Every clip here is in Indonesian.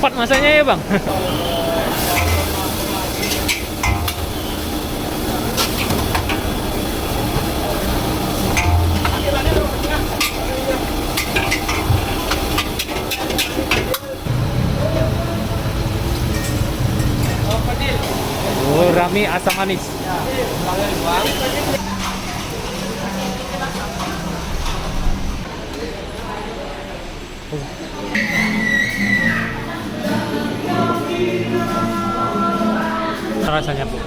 Cepat masanya ya bang. Oh, Rami asam manis. Rasanya Bu.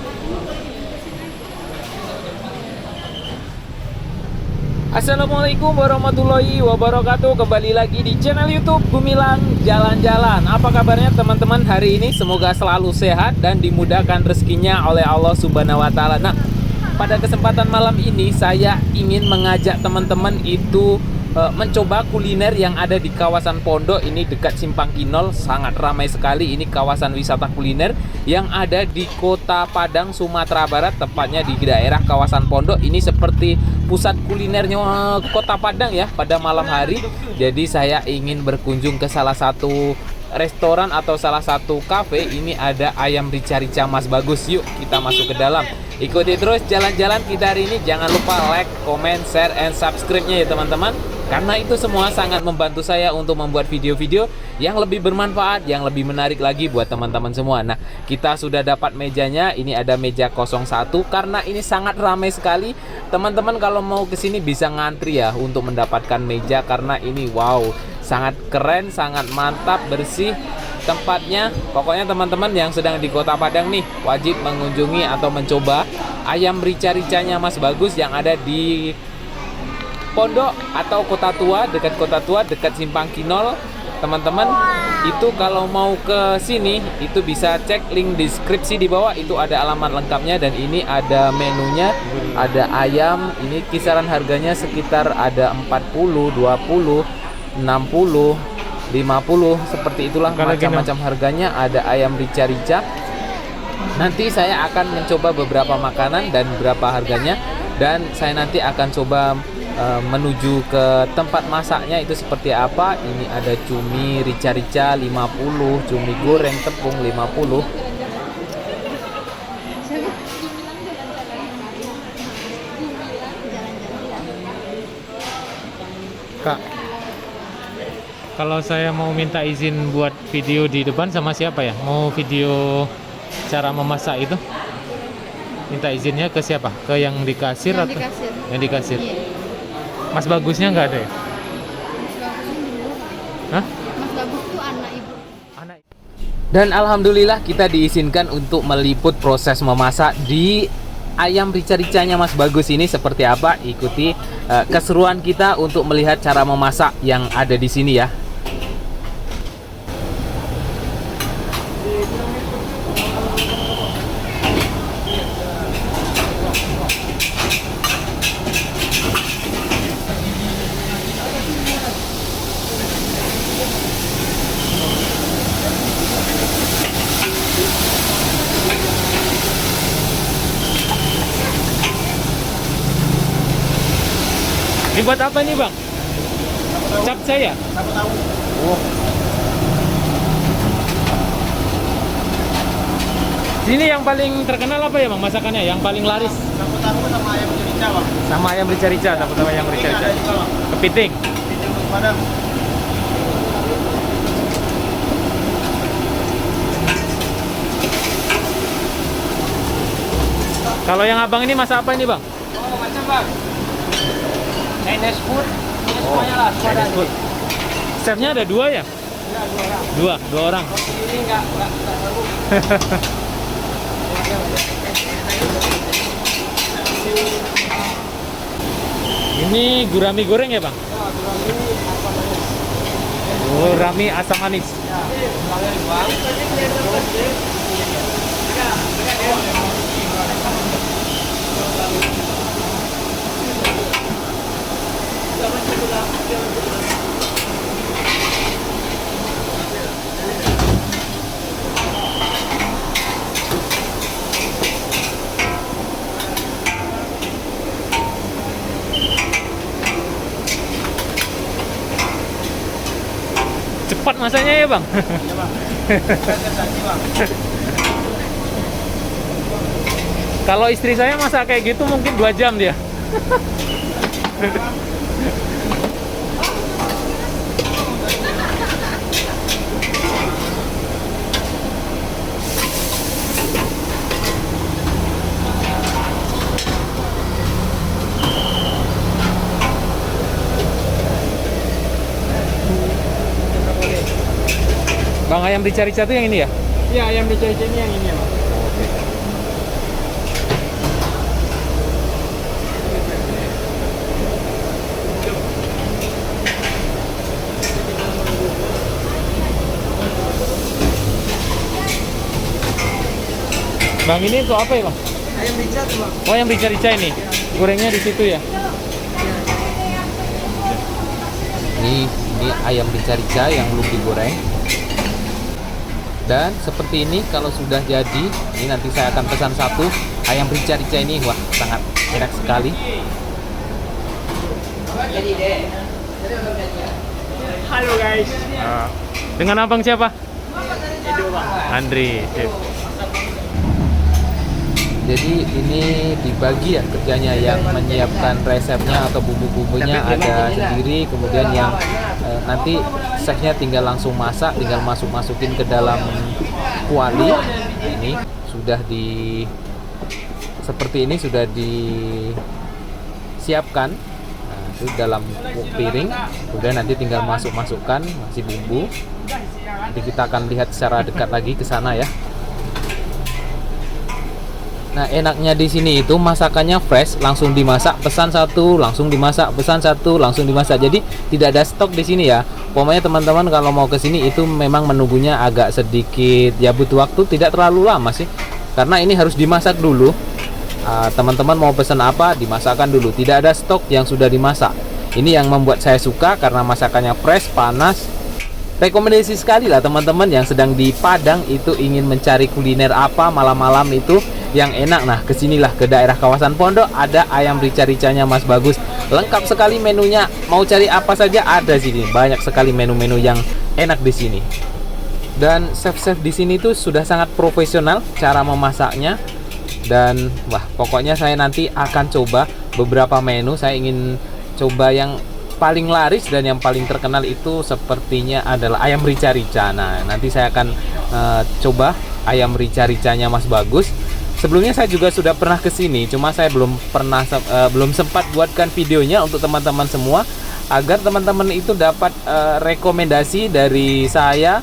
Assalamualaikum warahmatullahi wabarakatuh. Kembali lagi di channel YouTube Gumilang Jalan-Jalan. Apa kabarnya teman-teman hari ini? Semoga selalu sehat dan dimudahkan rezekinya oleh Allah Subhanahu wa taala. Nah, pada kesempatan malam ini saya ingin mengajak teman-teman itu mencoba kuliner yang ada di kawasan Pondok ini dekat Simpang Kinol. Sangat ramai sekali, ini kawasan wisata kuliner yang ada di Kota Padang, Sumatera Barat, tepatnya di daerah kawasan Pondok. Ini seperti pusat kulinernya Kota Padang ya pada malam hari. Jadi saya ingin berkunjung ke salah satu restoran atau salah satu kafe. Ini ada ayam rica-rica Mas Bagus. Yuk kita masuk ke dalam. Ikuti terus jalan-jalan kita hari ini. Jangan lupa like, comment, share, and subscribe-nya ya teman-teman, karena itu semua sangat membantu saya untuk membuat video-video yang lebih bermanfaat, yang lebih menarik lagi buat teman-teman semua. Nah, kita sudah dapat mejanya. Ini ada meja 01 karena ini sangat ramai sekali. Teman-teman kalau mau ke sini bisa ngantri ya untuk mendapatkan meja, karena ini wow, sangat keren, sangat mantap, bersih tempatnya. Pokoknya teman-teman yang sedang di Kota Padang nih wajib mengunjungi atau mencoba ayam rica-ricanya Mas Bagus yang ada di Pondok atau Kota Tua, dekat Kota Tua, dekat Simpang Kinol. Teman-teman itu kalau mau ke sini itu bisa cek link deskripsi di bawah, itu ada alamat lengkapnya. Dan ini ada menunya, ada ayam. Ini kisaran harganya sekitar ada 40, 20, 60, 50, seperti itulah macam-macam harganya. Ada ayam rica-rica. Nanti saya akan mencoba beberapa makanan dan berapa harganya, dan saya nanti akan coba menuju ke tempat masaknya itu seperti apa. Ini ada cumi rica-rica 50, cumi goreng tepung 50. Kak, kalau saya mau minta izin buat video di depan sama siapa ya? Mau video cara memasak itu? Minta izinnya ke siapa? Ke yang di kasir atau? Yang di kasir. Iya. Mas Bagusnya nggak ada ya? Mas Bagus di luar. Hah? Mas Bagus tuh anak ibu. Dan alhamdulillah kita diizinkan untuk meliput proses memasak di ayam rica-ricanya Mas Bagus ini seperti apa. Ikuti keseruan kita untuk melihat cara memasak yang ada di sini ya. Ini buat apa nih bang? Capcay ya? Oh. Sini yang paling terkenal apa ya bang masakannya? Yang paling laris? Tahu sama ayam rica bang. Sama ayam rica-rica, sama ayam rica-rica. Kepiting. Kepiting Padang. Kalau yang abang ini masak apa ini bang? Oh macam bang. Chinese food. Semuanya lah. Chinese food. Chefnya ada dua ya? Ya, Dua orang. ini enggak baru. Ini gurami goreng ya bang? Oh, rami asam manis. cepat masaknya ya, Bang? Ya bang. Kita tadi bang. Kalau istri saya masak kayak gitu mungkin 2 jam dia. Bang, ayam rica-rica tuh yang ini ya? Iya ayam rica-rica ini yang ini ya bang. Bang, ini untuk apa ya, Bang? Ayam rica tuh bang. Oh, yang rica-rica ini. Gorengnya di situ ya. Ini ayam rica-rica yang belum digoreng. Dan seperti ini kalau sudah jadi, ini nanti saya akan pesan satu ayam rica-rica ini. Wah, sangat enak sekali. Halo guys. Dengan abang siapa? Edo bang. Andri. Sip. Jadi ini dibagi ya kerjanya, yang menyiapkan resepnya atau bumbu-bumbunya ada sendiri, kemudian yang nanti chefnya tinggal langsung masak, tinggal masukin ke dalam kuali. Ini sudah seperti ini sudah disiapkan. Nah, itu dalam piring, kemudian nanti tinggal masukkan masih bumbu. Nanti kita akan lihat secara dekat lagi ke sana ya. Nah, enaknya di sini itu masakannya fresh, langsung dimasak, pesan satu, langsung dimasak, pesan satu, langsung dimasak. Jadi tidak ada stok di sini ya. Pokoknya teman-teman kalau mau ke sini itu memang menunggunya agak sedikit ya, butuh waktu, tidak terlalu lama sih. Karena ini harus dimasak dulu. Teman-teman mau pesan apa, dimasakkan dulu. Tidak ada stok yang sudah dimasak. Ini yang membuat saya suka karena masakannya fresh, panas. Rekomendasi sekali lah teman-teman yang sedang di Padang itu ingin mencari kuliner apa malam-malam itu yang enak. Nah, kesinilah ke daerah kawasan Pondok, ada ayam rica-ricanya Mas Bagus. Lengkap sekali menunya. Mau cari apa saja ada sini. Banyak sekali menu-menu yang enak di sini. Dan chef-chef di sini tuh sudah sangat profesional cara memasaknya. Dan wah, pokoknya saya nanti akan coba beberapa menu. Saya ingin coba yang paling laris dan yang paling terkenal itu sepertinya adalah ayam rica-rica. Nah, nanti saya akan coba ayam rica-ricanya Mas Bagus. Sebelumnya saya juga sudah pernah ke sini, cuma saya belum sempat buatkan videonya untuk teman-teman semua agar teman-teman itu dapat rekomendasi dari saya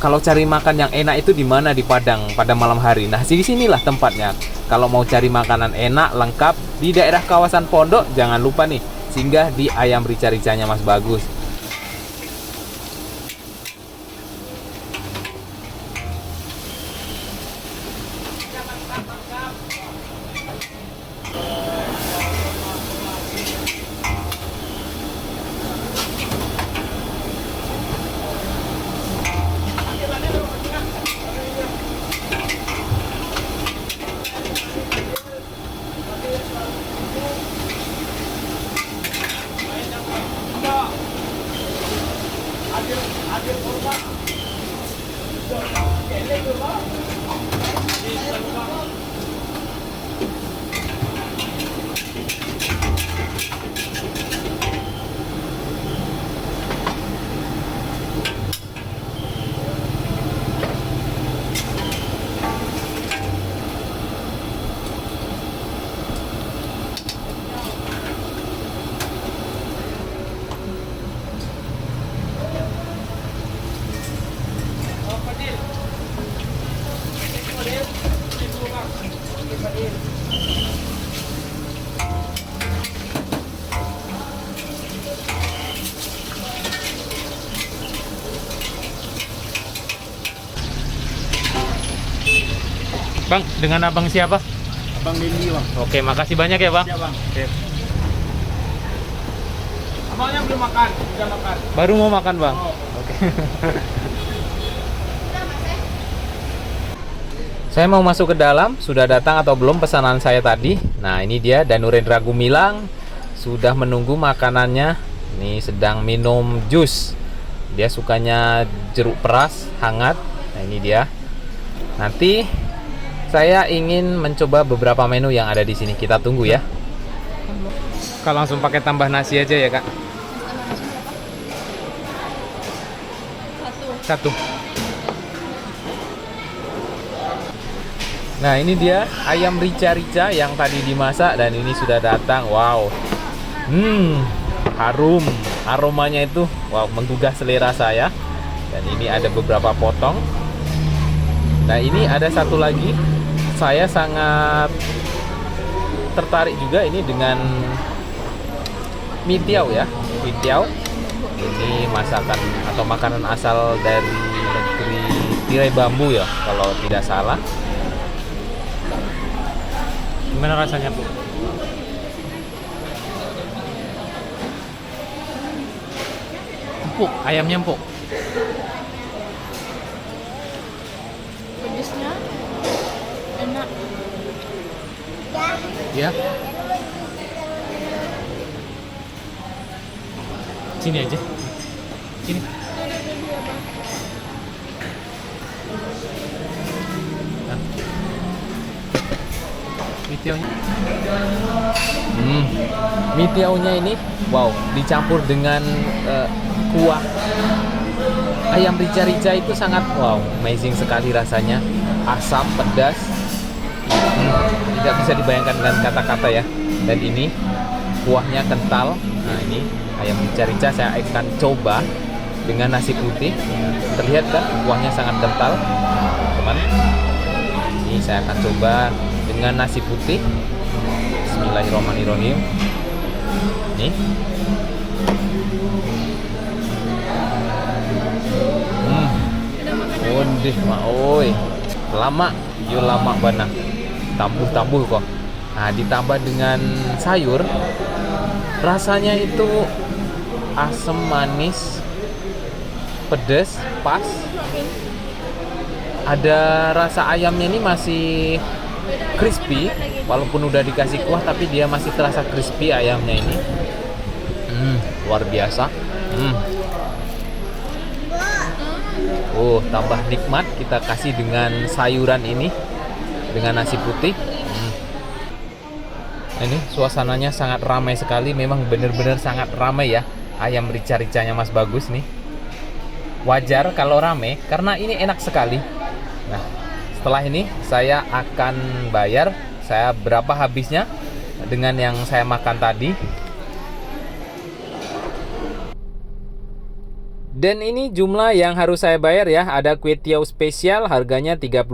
kalau cari makan yang enak itu di mana di Padang pada malam hari. Nah, di sinilah tempatnya. Kalau mau cari makanan enak lengkap di daerah kawasan Pondok, jangan lupa nih singgah di ayam rica-ricanya Mas Bagus. Bang, dengan abang siapa? Abang Dendi bang. Oke, makasih banyak ya bang. Siap bang. Abangnya belum makan, udah makan. Baru mau makan bang. Oh. Oke. Saya mau masuk ke dalam. Sudah datang atau belum pesanan saya tadi? Nah, ini dia Danurendra Gumilang sudah menunggu makanannya. Ini sedang minum jus Dia sukanya jeruk peras hangat. Nah, ini dia. Nanti saya ingin mencoba beberapa menu yang ada di sini. Kita tunggu ya. Kalau langsung pakai tambah nasi aja ya, Kak. Satu. Nah, ini dia ayam rica-rica yang tadi dimasak dan ini sudah datang. Wow. Harum. Aromanya itu wow, menggugah selera saya. Dan ini ada beberapa potong. Nah, ini ada satu lagi. Saya sangat tertarik juga ini dengan mie tiao ya. Mie tiao. Ini masakan atau makanan asal dari negeri tirai bambu ya, kalau tidak salah. Gimana rasanya, Bu? Empuk, ayamnya empuk. Pedesnya enak. Ya. Sini aja. Sini. Nah. Mie tiaonya. Mie tiaonya ini wow, dicampur dengan kuah ayam rica-rica itu sangat wow, amazing sekali rasanya. Asam, pedas. Tidak bisa dibayangkan dengan kata-kata ya. Dan ini kuahnya kental. Nah, ini ayam rica-rica saya akan coba dengan nasi putih. Terlihat kan kuahnya sangat kental, teman. Ini saya akan coba dengan nasi putih. Bismillahirrahmanirrahim. Nih. Ondeh mak oi. Lama, yo lama bana. Tambuh-tambuh kok. Nah, ditambah dengan sayur. Rasanya itu asam, manis, pedas, pas. Ada rasa ayamnya ini masih crispy, walaupun udah dikasih kuah tapi dia masih terasa crispy ayamnya ini. Luar biasa. Tambah nikmat kita kasih dengan sayuran ini, dengan nasi putih. Ini suasananya sangat ramai sekali, memang benar-benar sangat ramai ya. Ayam rica-ricanya Mas Bagus nih. Wajar kalau ramai karena ini enak sekali. Nah, setelah ini saya akan bayar. Saya berapa habisnya dengan yang saya makan tadi. Dan ini jumlah yang harus saya bayar ya. Ada kue tiao spesial harganya 35.000,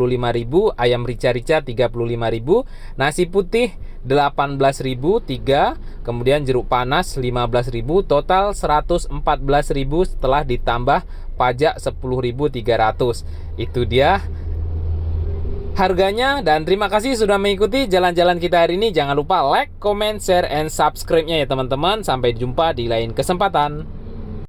ayam rica-rica 35.000, nasi putih 18.000 3, kemudian jeruk panas 15.000, total 114.000 setelah ditambah pajak 10.300. Itu dia harganya. Dan terima kasih sudah mengikuti jalan-jalan kita hari ini. Jangan lupa like, comment, share, and subscribe-nya ya teman-teman. Sampai jumpa di lain kesempatan.